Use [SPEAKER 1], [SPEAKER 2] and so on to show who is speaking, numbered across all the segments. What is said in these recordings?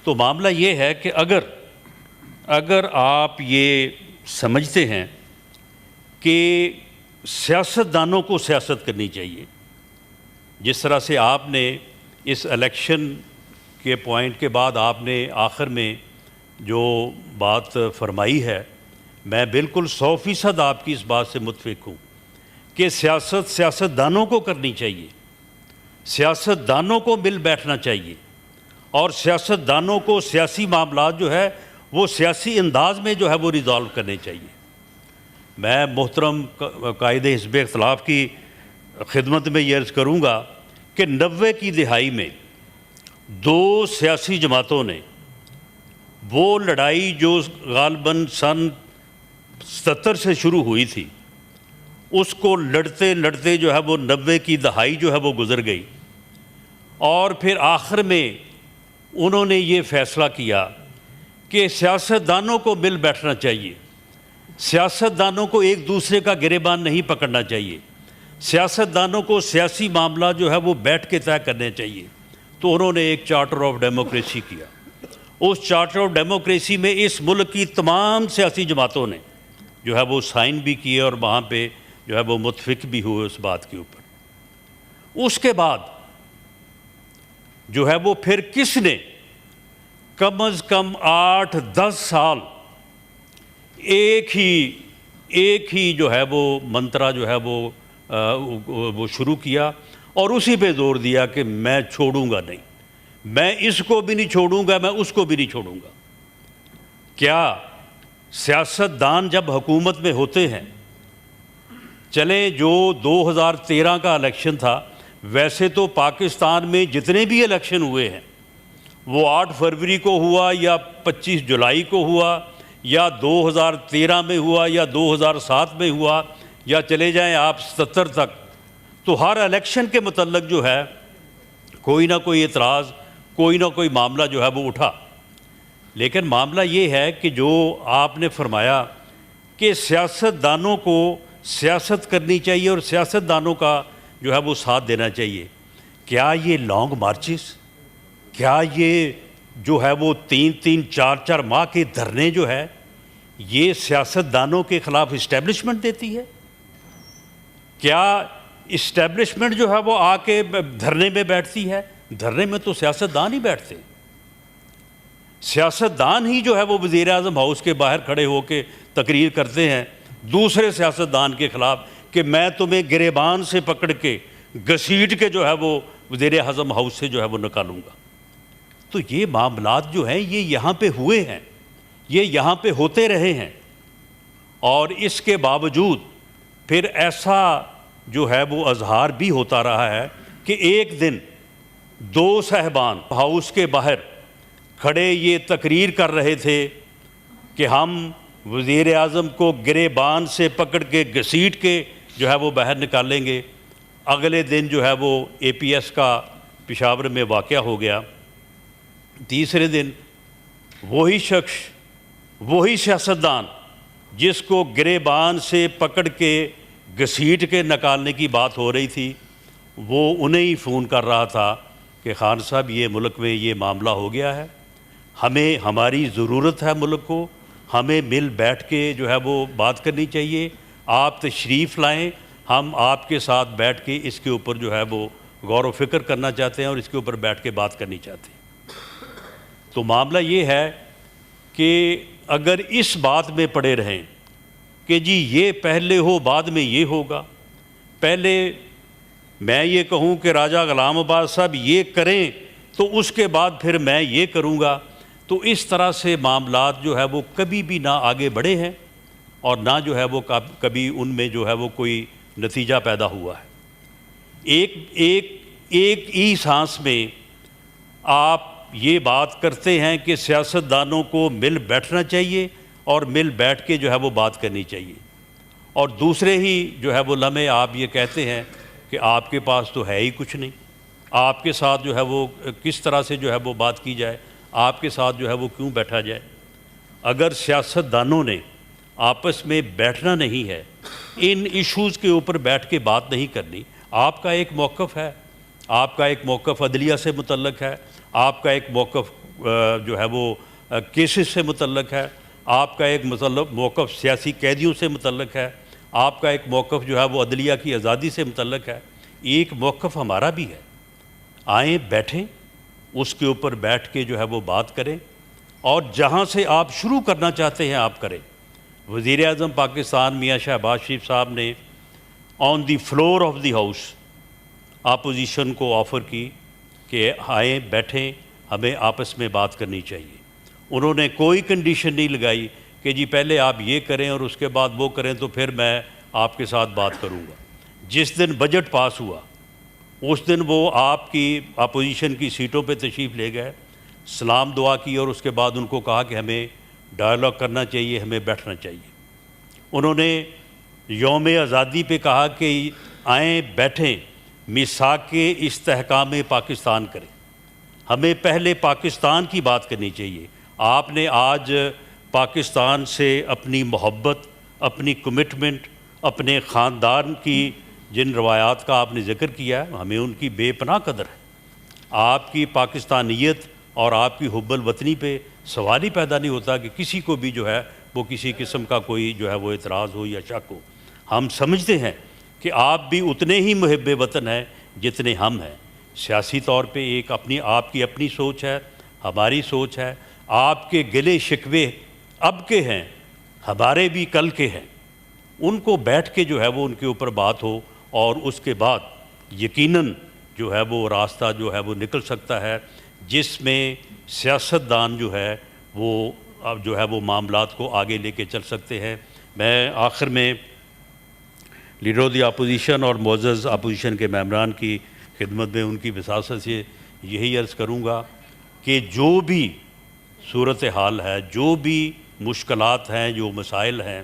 [SPEAKER 1] تو معاملہ یہ ہے کہ اگر آپ یہ سمجھتے ہیں کہ سیاستدانوں کو سیاست کرنی چاہیے، جس طرح سے آپ نے اس الیکشن کے پوائنٹ کے بعد آپ نے آخر میں جو بات فرمائی ہے، میں بالکل 100% آپ کی اس بات سے متفق ہوں کہ سیاستدانوں کو کرنی چاہیے، سیاستدانوں کو مل بیٹھنا چاہیے، اور سیاستدانوں کو سیاسی معاملات جو ہے وہ سیاسی انداز میں جو ہے وہ ریزالو کرنے چاہیے۔ میں محترم قائد حزب اختلاف کی خدمت میں یہ عرض کروں گا کہ 90 کی دہائی میں 2 سیاسی جماعتوں نے وہ لڑائی جو غالباً سن 77 سے شروع ہوئی تھی، اس کو لڑتے لڑتے جو ہے وہ 90 کی دہائی جو ہے وہ گزر گئی، اور پھر آخر میں انہوں نے یہ فیصلہ کیا کہ سیاستدانوں کو مل بیٹھنا چاہیے، سیاستدانوں کو ایک دوسرے کا گریبان نہیں پکڑنا چاہیے، سیاستدانوں کو سیاسی معاملات جو ہے وہ بیٹھ کے طے کرنے چاہیے۔ تو انہوں نے ایک چارٹر آف ڈیموکریسی کیا۔ اس چارٹر آف ڈیموکریسی میں اس ملک کی تمام سیاسی جماعتوں نے جو ہے وہ سائن بھی کیے اور وہاں پہ جو ہے وہ متفق بھی ہوئے اس بات کے اوپر۔ اس کے بعد جو ہے وہ پھر کس نے کم از کم 8-10 سال ایک ہی جو ہے وہ منترا جو ہے وہ شروع کیا، اور اسی پہ زور دیا کہ میں چھوڑوں گا نہیں، میں اس کو بھی نہیں چھوڑوں گا، میں اس کو بھی نہیں چھوڑوں گا۔ کیا سیاستدان جب حکومت میں ہوتے ہیں، چلیں جو 2013 کا الیکشن تھا، ویسے تو پاکستان میں جتنے بھی الیکشن ہوئے ہیں وہ 8 فروری کو ہوا یا 25 جولائی کو ہوا یا 2013 میں ہوا یا 2007 میں ہوا یا چلے جائیں آپ 77 تک، تو ہر الیکشن کے متعلق جو ہے کوئی نہ کوئی اعتراض، کوئی نہ کوئی معاملہ جو ہے وہ اٹھا۔ لیکن معاملہ یہ ہے کہ جو آپ نے فرمایا کہ سیاستدانوں کو سیاست کرنی چاہیے اور سیاستدانوں کا جو ہے وہ ساتھ دینا چاہیے، کیا یہ لانگ مارچز، کیا یہ جو ہے وہ 3-3 4-4 ماہ کے دھرنے جو ہے یہ سیاستدانوں کے خلاف اسٹیبلشمنٹ دیتی ہے؟ کیا اسٹیبلشمنٹ جو ہے وہ آ کے دھرنے میں بیٹھتی ہے؟ دھرنے میں تو سیاستدان ہی بیٹھتے ہیں، سیاستدان ہی جو ہے وہ وزیر اعظم ہاؤس کے باہر کھڑے ہو کے تقریر کرتے ہیں دوسرے سیاستدان کے خلاف کہ میں تمہیں گریبان سے پکڑ کے گھسیٹ کے جو ہے وہ وزیر اعظم ہاؤس سے جو ہے وہ نکالوں گا۔ تو یہ معاملات جو ہیں یہ یہاں پہ ہوئے ہیں، یہ یہاں پہ ہوتے رہے ہیں، اور اس کے باوجود پھر ایسا جو ہے وہ اظہار بھی ہوتا رہا ہے کہ ایک دن 2 صاحبان ہاؤس کے باہر کھڑے یہ تقریر کر رہے تھے کہ ہم وزیر اعظم کو گریبان سے پکڑ کے گھسیٹ کے جو ہے وہ باہر نکالیں گے۔ اگلے دن جو ہے وہ اے پی ایس کا پشاور میں واقعہ ہو گیا، تیسرے دن وہی شخص، وہی سیاستدان جس کو گریبان سے پکڑ کے گھسیٹ کے نکالنے کی بات ہو رہی تھی، وہ انہیں ہی فون کر رہا تھا کہ خان صاحب یہ ملک میں یہ معاملہ ہو گیا ہے، ہمیں ہماری ضرورت ہے ملک کو، ہمیں مل بیٹھ کے جو ہے وہ بات کرنی چاہیے، آپ تشریف لائیں، ہم آپ کے ساتھ بیٹھ کے اس کے اوپر جو ہے وہ غور و فکر کرنا چاہتے ہیں اور اس کے اوپر بیٹھ کے بات کرنی چاہتے ہیں۔ تو معاملہ یہ ہے کہ اگر اس بات میں پڑے رہیں کہ جی یہ پہلے ہو بعد میں یہ ہوگا، پہلے میں یہ کہوں کہ راجہ غلام آباد صاحب یہ کریں تو اس کے بعد پھر میں یہ کروں گا، تو اس طرح سے معاملات جو ہے وہ کبھی بھی نہ آگے بڑھے ہیں اور نہ جو ہے وہ کبھی ان میں جو ہے وہ کوئی نتیجہ پیدا ہوا ہے۔ ایک ہی سانس میں آپ یہ بات کرتے ہیں کہ سیاستدانوں کو مل بیٹھنا چاہیے اور مل بیٹھ کے جو ہے وہ بات کرنی چاہیے، اور دوسرے ہی جو ہے وہ لمحے آپ یہ کہتے ہیں کہ آپ کے پاس تو ہے ہی کچھ نہیں، آپ کے ساتھ جو ہے وہ کس طرح سے جو ہے وہ بات کی جائے، آپ کے ساتھ جو ہے وہ کیوں بیٹھا جائے۔ اگر سیاستدانوں نے آپس میں بیٹھنا نہیں ہے، ان ایشوز کے اوپر بیٹھ کے بات نہیں کرنی، آپ کا ایک موقف ہے، آپ کا ایک موقف عدلیہ سے متعلق ہے، آپ کا ایک موقف جو ہے وہ کیسز سے متعلق ہے، آپ کا ایک موقف سیاسی قیدیوں سے متعلق ہے، آپ کا ایک موقف جو ہے وہ عدلیہ کی آزادی سے متعلق ہے، ایک موقف ہمارا بھی ہے۔ آئیں بیٹھیں، اس کے اوپر بیٹھ کے جو ہے وہ بات کریں، اور جہاں سے آپ شروع کرنا چاہتے ہیں آپ کریں۔ وزیر اعظم پاکستان میاں شہباز شریف صاحب نے on the floor of the house opposition کو آفر کی کہ آئیں بیٹھیں، ہمیں آپس میں بات کرنی چاہیے۔ انہوں نے کوئی کنڈیشن نہیں لگائی کہ جی پہلے آپ یہ کریں اور اس کے بعد وہ کریں تو پھر میں آپ کے ساتھ بات کروں گا۔ جس دن بجٹ پاس ہوا اس دن وہ آپ کی اپوزیشن کی سیٹوں پہ تشریف لے گئے، سلام دعا کی، اور اس کے بعد ان کو کہا کہ ہمیں ڈائلاگ کرنا چاہیے، ہمیں بیٹھنا چاہیے۔ انہوں نے یوم آزادی پہ کہا کہ آئیں بیٹھیں، میثاق استحکام پاکستان کریں، ہمیں پہلے پاکستان کی بات کرنی چاہیے۔ آپ نے آج پاکستان سے اپنی محبت، اپنی کمٹمنٹ، اپنے خاندان کی جن روایات کا آپ نے ذکر کیا ہے، ہمیں ان کی بے پناہ قدر ہے۔ آپ کی پاکستانیت اور آپ کی حب الوطنی پہ سوال ہی پیدا نہیں ہوتا کہ کسی کو بھی جو ہے وہ کسی قسم کا کوئی جو ہے وہ اعتراض ہو یا شک ہو۔ ہم سمجھتے ہیں کہ آپ بھی اتنے ہی محب وطن ہیں جتنے ہم ہیں۔ سیاسی طور پہ ایک آپ کی اپنی سوچ ہے، ہماری سوچ ہے، آپ کے گلے شکوے اب کے ہیں، ہمارے بھی کل کے ہیں۔ ان کو بیٹھ کے جو ہے وہ ان کے اوپر بات ہو، اور اس کے بعد یقیناً جو ہے وہ راستہ جو ہے وہ نکل سکتا ہے جس میں سیاستدان جو ہے وہ اب جو ہے وہ معاملات کو آگے لے کے چل سکتے ہیں۔ میں آخر میں لیڈر آف دی اپوزیشن اور معزز اپوزیشن کے ممبران کی خدمت میں ان کی وساطت سے یہی عرض کروں گا کہ جو بھی صورتحال ہے، جو بھی مشکلات ہیں، جو مسائل ہیں،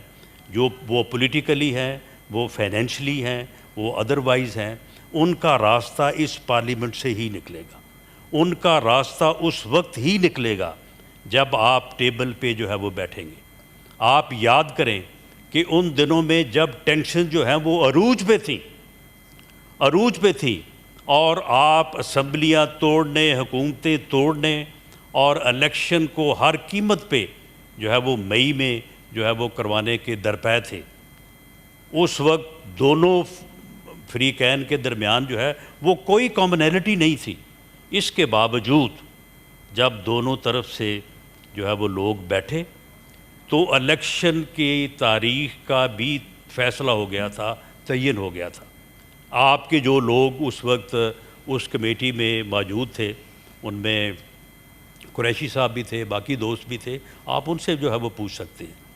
[SPEAKER 1] جو وہ پولیٹیکلی ہیں، وہ فائنینشلی ہیں، وہ ادروائز ہیں، ان کا راستہ اس پارلیمنٹ سے ہی نکلے گا۔ ان کا راستہ اس وقت ہی نکلے گا جب آپ ٹیبل پہ جو ہے وہ بیٹھیں گے۔ آپ یاد کریں کہ ان دنوں میں جب ٹینشن جو ہیں وہ عروج پہ تھیں اور آپ اسمبلیاں توڑنے، حکومتیں توڑنے اور الیکشن کو ہر قیمت پہ جو ہے وہ مئی میں جو ہے وہ کروانے کے درپے تھے، اس وقت دونوں فریقین کے درمیان جو ہے وہ کوئی کامنالٹی نہیں تھی۔ اس کے باوجود جب دونوں طرف سے جو ہے وہ لوگ بیٹھے تو الیکشن کی تاریخ کا بھی فیصلہ ہو گیا تھا، تعین ہو گیا تھا۔ آپ کے جو لوگ اس وقت اس کمیٹی میں موجود تھے، ان میں قریشی صاحب بھی تھے، باقی دوست بھی تھے، آپ ان سے جو ہے وہ پوچھ سکتے ہیں۔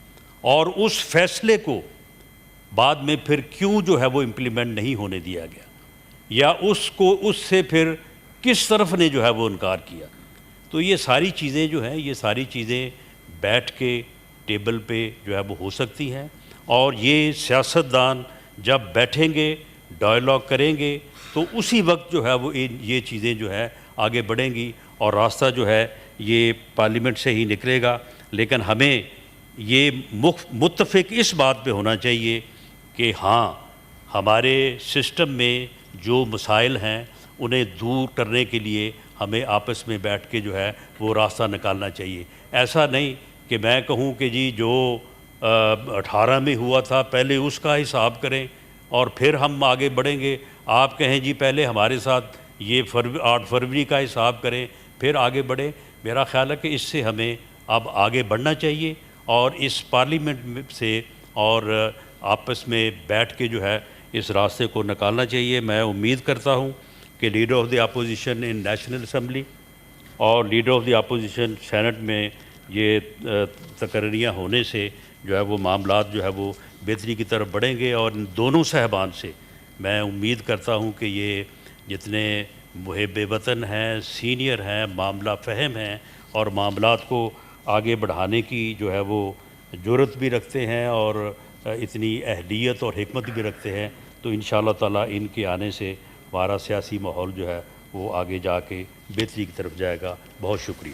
[SPEAKER 1] اور اس فیصلے کو بعد میں پھر کیوں جو ہے وہ امپلیمنٹ نہیں ہونے دیا گیا، یا اس سے پھر کس طرف نے جو ہے وہ انکار کیا۔ تو یہ ساری چیزیں جو ہیں، یہ ساری چیزیں بیٹھ کے ٹیبل پہ جو ہے وہ ہو سکتی ہیں، اور یہ سیاستدان جب بیٹھیں گے، ڈائلاگ کریں گے، تو اسی وقت جو ہے وہ یہ چیزیں جو ہے آگے بڑھیں گی، اور راستہ جو ہے یہ پارلیمنٹ سے ہی نکلے گا۔ لیکن ہمیں یہ متفق اس بات پہ ہونا چاہیے کہ ہاں، ہمارے سسٹم میں جو مسائل ہیں انہیں دور کرنے کے لیے ہمیں آپس میں بیٹھ کے جو ہے وہ راستہ نکالنا چاہیے۔ ایسا نہیں کہ میں کہوں کہ جی جو 18 میں ہوا تھا پہلے اس کا حساب کریں اور پھر ہم آگے بڑھیں گے، آپ کہیں جی پہلے ہمارے ساتھ یہ 8 فروری کا حساب کریں پھر آگے بڑھیں۔ میرا خیال ہے کہ اس سے ہمیں اب آگے بڑھنا چاہیے، اور اس پارلیمنٹ سے اور آپس میں بیٹھ کے جو ہے اس راستے کو نکالنا چاہیے۔ میں امید کرتا ہوں کہ leader of the opposition in national assembly اور leader of the opposition senate میں یہ تقرریاں ہونے سے جو ہے وہ معاملات جو ہے وہ بہتری کی طرف بڑھیں گے، اور ان دونوں صاحبان سے میں امید کرتا ہوں کہ یہ جتنے محب وطن ہیں، سینئر ہیں، معاملہ فہم ہیں، اور معاملات کو آگے بڑھانے کی جو ہے وہ جرأت بھی رکھتے ہیں اور اتنی اہلیت اور حکمت بھی رکھتے ہیں، تو انشاءاللہ تعالیٰ ان کے آنے سے ہمارا سیاسی ماحول جو ہے وہ آگے جا کے بہتری کی طرف جائے گا۔ بہت شکریہ۔